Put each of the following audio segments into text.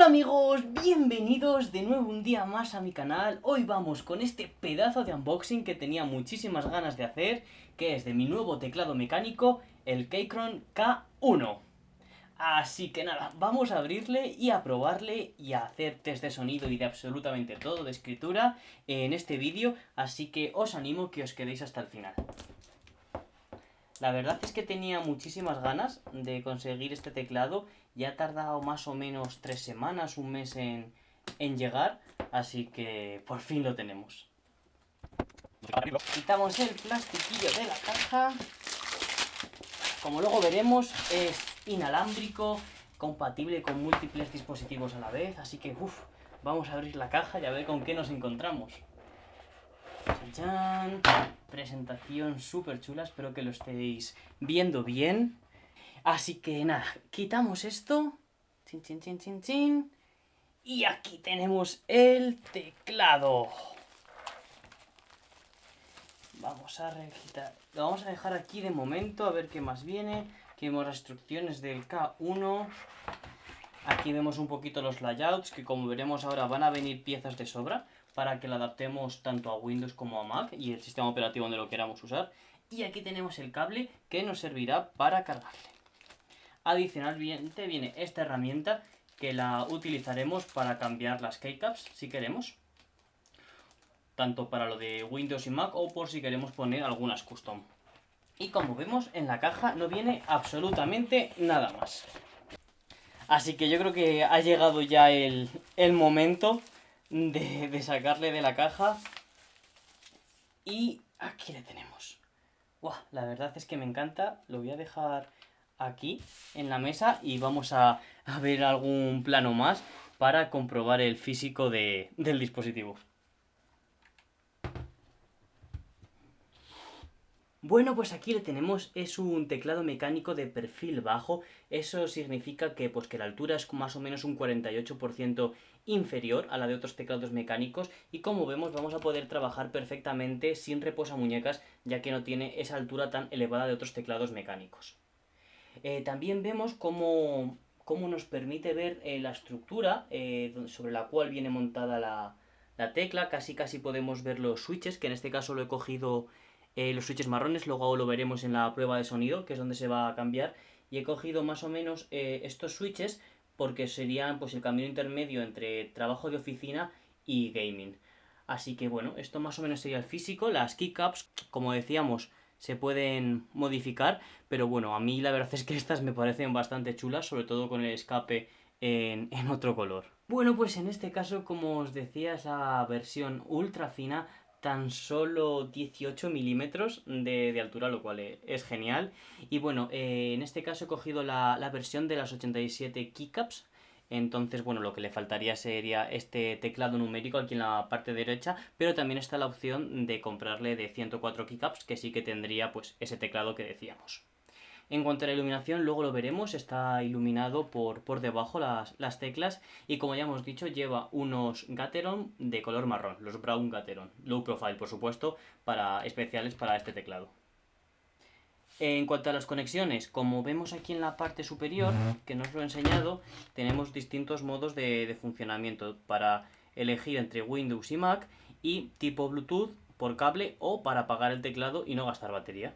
amigos, bienvenidos de nuevo un día más a mi canal. Hoy vamos con este pedazo de unboxing que tenía muchísimas ganas de hacer, que es de mi nuevo teclado mecánico, el Keychron K1. Así que nada, vamos a abrirle y a probarle y a hacer test de sonido y de absolutamente todo, de escritura, en este vídeo, así que os animo que os quedéis hasta el final. La verdad es que tenía muchísimas ganas de conseguir este teclado. Ya ha tardado más o menos 3 semanas, un mes en llegar, así que por fin lo tenemos. Quitamos el plastiquillo de la caja. Como luego veremos, es inalámbrico, compatible con múltiples dispositivos a la vez, así que vamos a abrir la caja y a ver con qué nos encontramos. ¡Chán! Presentación súper chula, espero que lo estéis viendo bien. Así que nada, quitamos esto. Chin, chin, chin, chin, chin. Y aquí tenemos el teclado. Vamos a requitar. Lo vamos a dejar aquí de momento, a ver qué más viene. Aquí vemos las instrucciones del K1. Aquí vemos un poquito los layouts, que como veremos ahora van a venir piezas de sobra para que la adaptemos tanto a Windows como a Mac y el sistema operativo donde lo queramos usar. Y aquí tenemos el cable que nos servirá para cargarle. Adicionalmente viene esta herramienta que la utilizaremos para cambiar las keycaps si queremos, tanto para lo de Windows y Mac o por si queremos poner algunas custom. Y como vemos en la caja no viene absolutamente nada más. Así que yo creo que ha llegado ya el momento de sacarle de la caja. Y aquí le tenemos. ¡Guau! La verdad es que me encanta. Lo voy a dejar aquí en la mesa y vamos a ver algún plano más para comprobar el físico del dispositivo. Bueno, pues aquí le tenemos, es un teclado mecánico de perfil bajo. Eso significa que, que la altura es más o menos un 48% inferior a la de otros teclados mecánicos y como vemos vamos a poder trabajar perfectamente sin reposamuñecas, ya que no tiene esa altura tan elevada de otros teclados mecánicos. También vemos cómo nos permite ver la estructura sobre la cual viene montada la tecla. Casi podemos ver los switches, que en este caso lo he cogido los switches marrones, luego lo veremos en la prueba de sonido, que es donde se va a cambiar. Y he cogido más o menos estos switches porque serían pues el camino intermedio entre trabajo de oficina y gaming. Así que bueno, esto más o menos sería el físico. Las keycaps, como decíamos, se pueden modificar, pero bueno, a mí la verdad es que estas me parecen bastante chulas, sobre todo con el escape en otro color. Bueno, pues en este caso, como os decía, es la versión ultra fina, tan solo 18 milímetros de altura, lo cual es genial. Y bueno, en este caso he cogido la versión de las 87 keycaps. Entonces, bueno, lo que le faltaría sería este teclado numérico aquí en la parte derecha, pero también está la opción de comprarle de 104 keycaps, que sí que tendría pues ese teclado que decíamos. En cuanto a la iluminación, luego lo veremos, está iluminado por debajo las teclas y como ya hemos dicho lleva unos Gateron de color marrón, los Brown Gateron, low profile por supuesto, especiales para este teclado. En cuanto a las conexiones, como vemos aquí en la parte superior, que no os lo he enseñado, tenemos distintos modos de funcionamiento para elegir entre Windows y Mac y tipo Bluetooth por cable o para apagar el teclado y no gastar batería.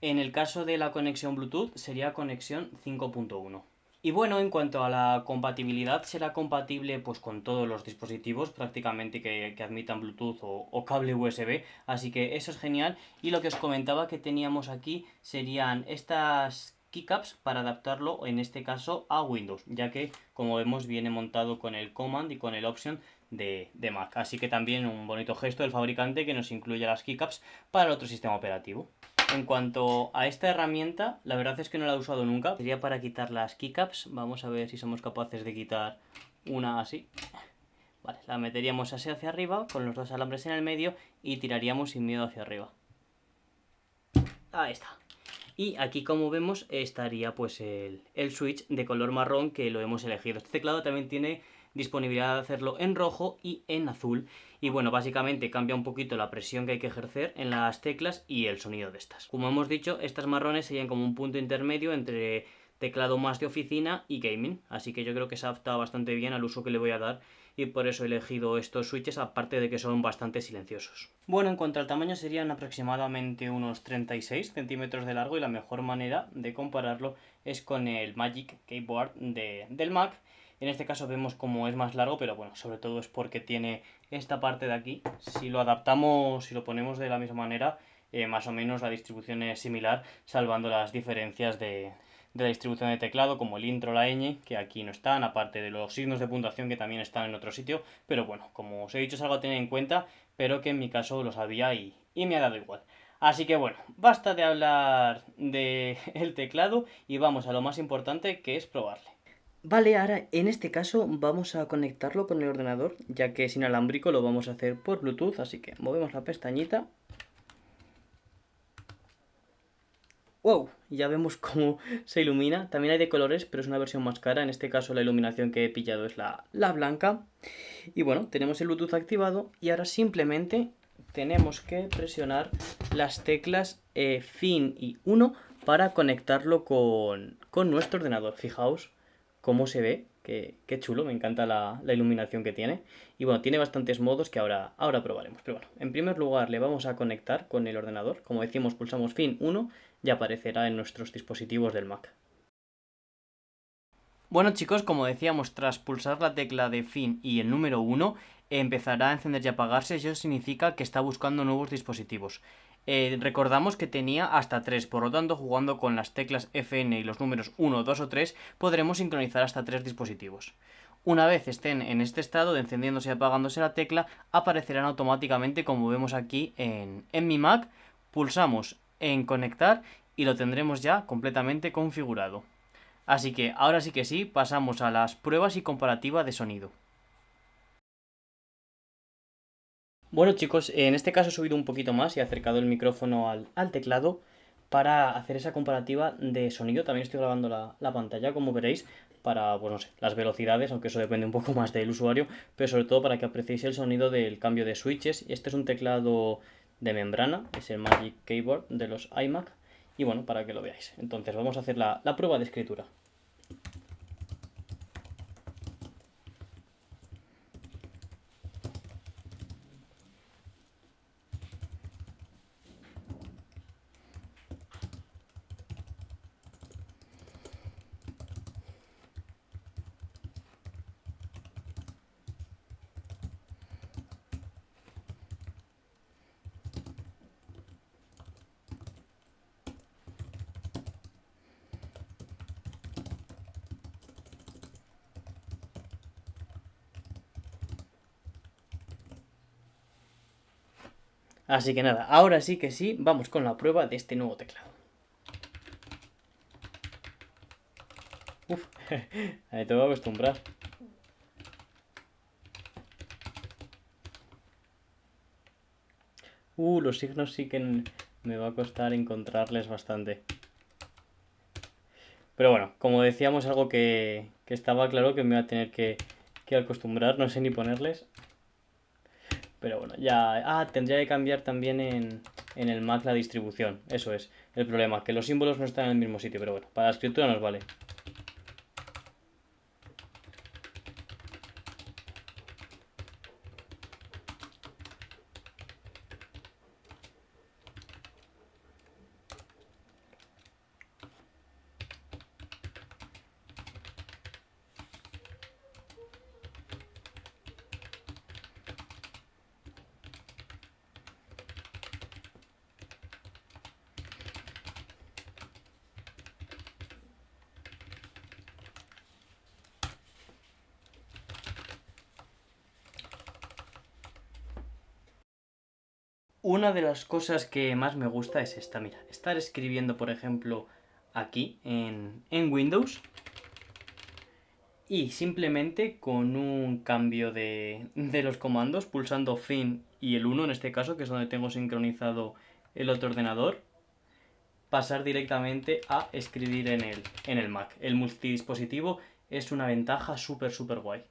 En el caso de la conexión Bluetooth sería conexión 5.1. Y bueno, en cuanto a la compatibilidad, será compatible pues con todos los dispositivos prácticamente que admitan Bluetooth o cable USB, así que eso es genial. Y lo que os comentaba que teníamos aquí serían estas keycaps para adaptarlo en este caso a Windows, ya que como vemos viene montado con el Command y con el Option de Mac, así que también un bonito gesto del fabricante que nos incluye las keycaps para el otro sistema operativo. En cuanto a esta herramienta, la verdad es que no la he usado nunca. Sería para quitar las keycaps. Vamos a ver si somos capaces de quitar una así. Vale, la meteríamos así hacia arriba, con los dos alambres en el medio, y tiraríamos sin miedo hacia arriba. Ahí está. Y aquí, como vemos, estaría pues el switch de color marrón que lo hemos elegido. Este teclado también tiene disponibilidad de hacerlo en rojo y en azul. Y bueno, básicamente cambia un poquito la presión que hay que ejercer en las teclas y el sonido de estas. Como hemos dicho, estas marrones serían como un punto intermedio entre teclado más de oficina y gaming, así que yo creo que se adapta bastante bien al uso que le voy a dar y por eso he elegido estos switches, aparte de que son bastante silenciosos. Bueno, en cuanto al tamaño serían aproximadamente unos 36 centímetros de largo y la mejor manera de compararlo es con el Magic Keyboard del Mac. En este caso vemos cómo es más largo, pero bueno, sobre todo es porque tiene esta parte de aquí. Si lo adaptamos, si lo ponemos de la misma manera, más o menos la distribución es similar, salvando las diferencias de la distribución de teclado, como el intro, la ñ, que aquí no están, aparte de los signos de puntuación que también están en otro sitio, pero bueno, como os he dicho es algo a tener en cuenta, pero que en mi caso lo sabía y me ha dado igual. Así que bueno, basta de hablar del teclado y vamos a lo más importante, que es probarle. Vale, ahora en este caso vamos a conectarlo con el ordenador, ya que es inalámbrico, lo vamos a hacer por Bluetooth, así que movemos la pestañita. ¡Wow! Ya vemos cómo se ilumina. También hay de colores, pero es una versión más cara. En este caso la iluminación que he pillado es la blanca. Y bueno, tenemos el Bluetooth activado y ahora simplemente tenemos que presionar las teclas Fin y 1 para conectarlo con nuestro ordenador. Fijaos cómo se ve, qué chulo, me encanta la iluminación que tiene. Y bueno, tiene bastantes modos que ahora probaremos. Pero bueno, en primer lugar le vamos a conectar con el ordenador. Como decimos, pulsamos Fin 1 y aparecerá en nuestros dispositivos del Mac. Bueno chicos, como decíamos, tras pulsar la tecla de fin y el número 1, empezará a encender y apagarse. Eso significa que está buscando nuevos dispositivos. Recordamos que tenía hasta 3, por lo tanto, jugando con las teclas FN y los números 1, 2 o 3, podremos sincronizar hasta 3 dispositivos. Una vez estén en este estado de encendiéndose y apagándose la tecla, aparecerán automáticamente, como vemos aquí en mi Mac. Pulsamos en conectar y lo tendremos ya completamente configurado. Así que ahora sí que sí, pasamos a las pruebas y comparativa de sonido. Bueno chicos, en este caso he subido un poquito más y he acercado el micrófono al teclado para hacer esa comparativa de sonido. También estoy grabando la pantalla, como veréis, para, pues no sé, las velocidades, aunque eso depende un poco más del usuario, pero sobre todo para que apreciéis el sonido del cambio de switches. Este es un teclado de membrana, es el Magic Keyboard de los iMac, y bueno, para que lo veáis. Entonces vamos a hacer la prueba de escritura. Así que nada, ahora sí que sí, vamos con la prueba de este nuevo teclado. Uf, me tengo que acostumbrar. Los signos sí que me va a costar encontrarles bastante. Pero bueno, como decíamos, algo que estaba claro que me iba a tener que acostumbrar, no sé ni ponerles. Pero bueno, ya... Ah, tendría que cambiar también en el Mac la distribución, eso es el problema, que los símbolos no están en el mismo sitio, pero bueno, para la escritura nos vale. Una de las cosas que más me gusta es esta, mira, estar escribiendo, por ejemplo, aquí en Windows y simplemente con un cambio de los comandos, pulsando Fin y el 1 en este caso, que es donde tengo sincronizado el otro ordenador, pasar directamente a escribir en el Mac. El multidispositivo es una ventaja súper guay.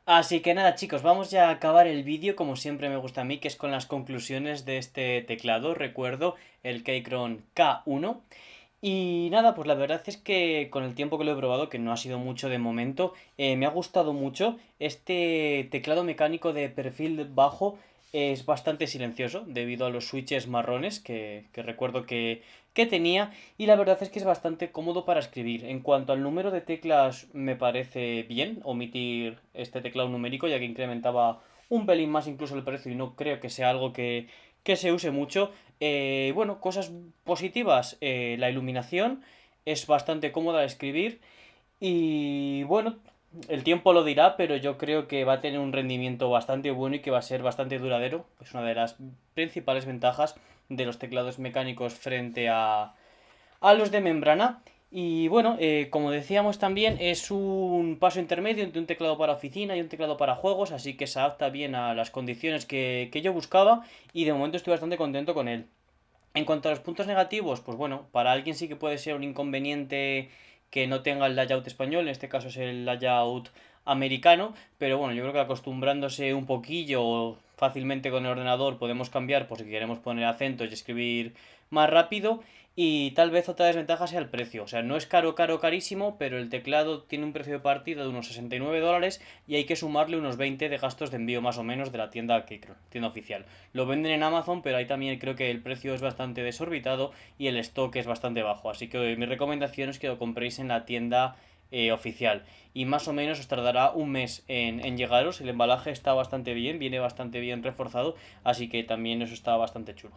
Así que nada chicos, vamos ya a acabar el vídeo como siempre me gusta a mí, que es con las conclusiones de este teclado. Recuerdo el Keychron K1. Y nada, pues la verdad es que con el tiempo que lo he probado, que no ha sido mucho de momento, me ha gustado mucho. Este teclado mecánico de perfil bajo es bastante silencioso debido a los switches marrones que recuerdo que tenía. Y la verdad es que es bastante cómodo para escribir. En cuanto al número de teclas, me parece bien omitir este teclado numérico, ya que incrementaba un pelín más incluso el precio y no creo que sea algo que se use mucho. Bueno, cosas positivas, la iluminación es bastante cómoda de escribir y bueno, el tiempo lo dirá, pero yo creo que va a tener un rendimiento bastante bueno y que va a ser bastante duradero. Es una de las principales ventajas de los teclados mecánicos frente a los de membrana. Y bueno, como decíamos también, es un paso intermedio entre un teclado para oficina y un teclado para juegos, así que se adapta bien a las condiciones que yo buscaba y de momento estoy bastante contento con él. En cuanto a los puntos negativos, pues bueno, para alguien sí que puede ser un inconveniente que no tenga el layout español, en este caso es el layout americano, pero bueno, yo creo que acostumbrándose un poquillo fácilmente con el ordenador podemos cambiar por si queremos poner acentos y escribir más rápido. Y tal vez otra desventaja sea el precio. O sea, no es carísimo, pero el teclado tiene un precio de partida de unos $69 y hay que sumarle unos 20 de gastos de envío más o menos de la tienda Keychron, tienda oficial. Lo venden en Amazon, pero ahí también creo que el precio es bastante desorbitado y el stock es bastante bajo. Así que mi recomendación es que lo compréis en la tienda oficial. Y más o menos os tardará un mes en llegaros. El embalaje está bastante bien, viene bastante bien reforzado, así que también eso está bastante chulo.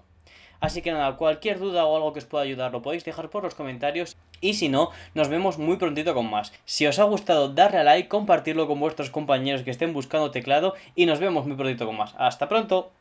Así que nada, cualquier duda o algo que os pueda ayudar lo podéis dejar por los comentarios. Y si no, nos vemos muy prontito con más. Si os ha gustado, darle a like, compartirlo con vuestros compañeros que estén buscando teclado y nos vemos muy prontito con más. ¡Hasta pronto!